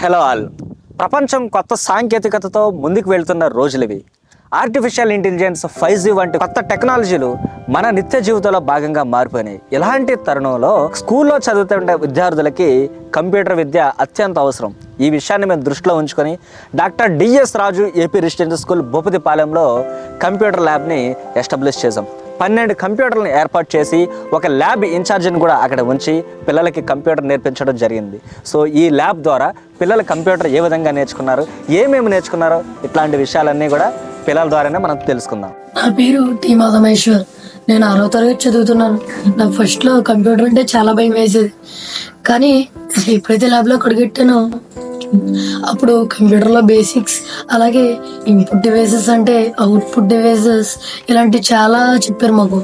Hello all. ప్రపంచం కొత్త సాంకేతికతతో ముందుకు వెళ్తున్న రోజులివి. ఆర్టిఫిషియల్ ఇంటెలిజెన్స్, 5G వంటి కొత్త టెక్నాలజీలు మన నిత్య జీవితంలో భాగంగా మారిపోయినాయి. ఇలాంటి తరుణంలో స్కూల్లో చదువుతుండే విద్యార్థులకి కంప్యూటర్ విద్య అత్యంత అవసరం. ఈ విషయాన్ని మేము దృష్టిలో ఉంచుకొని doctor DS Raju AP residential school భూపతిపాలెంలో కంప్యూటర్ ల్యాబ్ని ఎస్టాబ్లిష్ చేసాం. 12 కంప్యూటర్లను ఏర్పాటు చేసి ఒక ల్యాబ్ ఇన్ఛార్జిని కూడా అక్కడ ఉంచి పిల్లలకి కంప్యూటర్ నేర్పించడం జరిగింది. సో ఈ ల్యాబ్ ద్వారా పిల్లలు కంప్యూటర్ ఏ విధంగా నేర్చుకున్నారు, ఏమేమి నేర్చుకున్నారో ఇట్లాంటి విషయాలన్నీ కూడా పిల్లల ద్వారానే మనం తెలుసుకుందాం. నా పేరు టి మాధమేశ్వర్. నేను 6వ తరగతి చదువుతున్నాను. నాకు ఫస్ట్లో కంప్యూటర్ అంటే చాలా భయం వేసేది, కానీ ఎప్పుడైతే ల్యాబ్లో అడుగుపెట్టానో అప్పుడు కంప్యూటర్లో బేసిక్స్, అలాగే ఇన్పుట్ డివైసెస్ అంటే అవుట్పుట్ డివైసెస్, ఇలాంటివి చాలా చెప్పారు మాకు.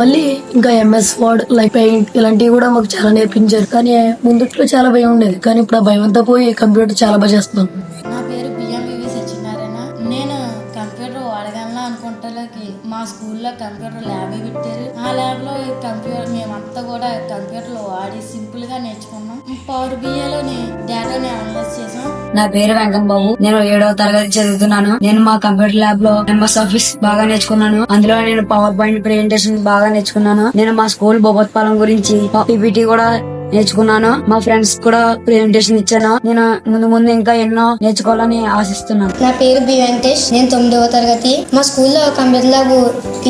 మళ్ళీ ఇంకా MS వర్డ్, లైక్ పెయింట్ ఇలాంటివి కూడా మాకు చాలా నేర్పించారు. కానీ ముందుట్లో చాలా భయం ఉండేది, కానీ ఇప్పుడు ఆ భయం అంతా పోయి కంప్యూటర్ చాలా బాగా చేస్తున్నాను. నా పేరు బిఎంవివి సత్యనారాయణ. నేను కంప్యూటర్ వాడగలనా అనుకుంటలోకి మా స్కూల్లో కంప్యూటర్ ల్యాబ్ పెట్టారు. ఆ ల్యాబ్లో కంప్యూటర్ మేమంతా కూడా కంప్యూటర్లో వాడి సింపుల్గా నేర్చుకున్నాం. పవర్ బిఏలోని డేటాని అనలైజ్ చేసాం. నా పేరు వెంకన్న బాబు. నేను 7వ తరగతి చదువుతున్నాను. నేను మా కంప్యూటర్ ల్యాబ్ లో MS ఆఫీస్ బాగా నేర్చుకున్నాను. అందులో నేను పవర్ పాయింట్ ప్రెజెంటేషన్ బాగా నేర్చుకున్నాను. నేను మా స్కూల్ భూపతిపాలెం గురించి PPT కూడా నేర్చుకున్నాను. మా ఫ్రెండ్స్ కూడా ప్రెజెంటేషన్ ఇచ్చాను. నేను ముందు ఇంకా ఎన్నో నేర్చుకోవాలని ఆశిస్తున్నాను. నా పేరు బి వెంకటేష్. నేను 9వ తరగతి. మా స్కూల్లో కంప్యూటర్ ల్యాబ్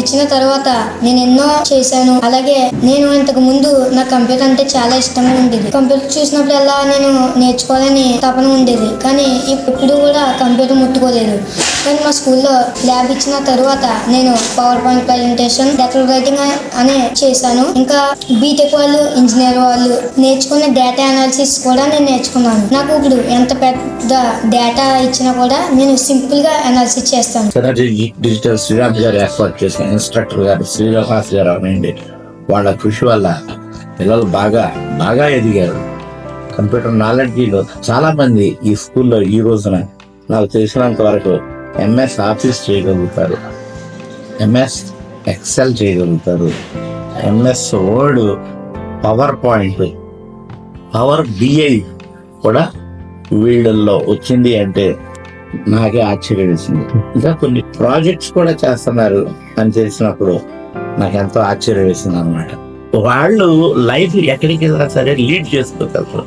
ఇచ్చిన తర్వాత నేను ఎన్నో చేశాను. అలాగే నేను ఇంతకు ముందు నా కంప్యూటర్ అంటే చాలా ఇష్టంగా ఉండేది. కంప్యూటర్ చూసినప్పుడల్లా నేను నేర్చుకోవాలని తపన ఉండేది, కానీ ఇప్పుడు కూడా కంప్యూటర్ ముట్టుకోలేదు. కానీ మా స్కూల్లో ల్యాబ్ ఇచ్చిన తర్వాత నేను power point presentation, letter writing అనే చేశాను. ఇంకా బీటెక్ వాళ్ళు, ఇంజనీర్ వాళ్ళు నేర్చుకున్న డేటా అనాలిసిస్ కూడా నేను నేర్చుకున్నాను. నాకు ఇప్పుడు ఎంత పెద్ద డేటా ఇచ్చినా కూడా నేను సింపుల్ గా అనాలిసిస్ చేస్తాను. డిజిటల్ శ్రీరామ్ గారు ఏర్పాటు చేసిన ఇన్స్ట్రక్టర్ గారు శ్రీనివాస్ గారు అనండి, వాళ్ళ కృషి వల్ల పిల్లలు బాగా ఎదిగారు. కంప్యూటర్ నాలెడ్జీలో చాలా మంది ఈ స్కూల్లో ఈ రోజున నాకు తెలిసినంత వరకు MS ఆఫీస్ చేయగలుగుతారు, MS ఎక్సెల్ చేయగలుగుతారు, MS word, power point, power BI కూడా వీళ్ళల్లో వచ్చింది అంటే నాకే ఆశ్చర్యం వేసింది. ఇంకా కొన్ని ప్రాజెక్ట్స్ కూడా చేస్తున్నారు అని తెలిసినప్పుడు నాకు ఎంతో ఆశ్చర్యం వేసింది అనమాట. వాళ్ళు లైఫ్ ఎక్కడికి వెళ్ళినా సరే లీడ్ చేసుకోగలరు.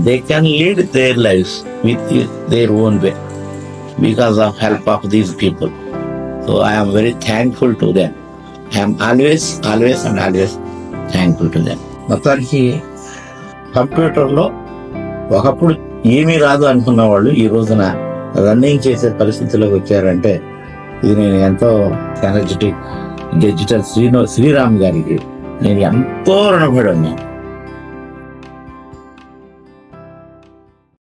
They can lead their life with their own way because of help of these people. So I am very thankful to them. I am always thankful to them. మొత్తానికి కంప్యూటర్లో ఒకప్పుడు ఏమీ రాదు అనుకున్న వాళ్ళు ఈ రోజున రన్నింగ్ చేసే పరిస్థితిలోకి వచ్చారంటే ఇది నేను ఎంతో ఎనర్జెటిక్ డిజిటల్ శ్రీరామ్ గారికి నేను ఎంతో రుణపడి ఉన్నాను.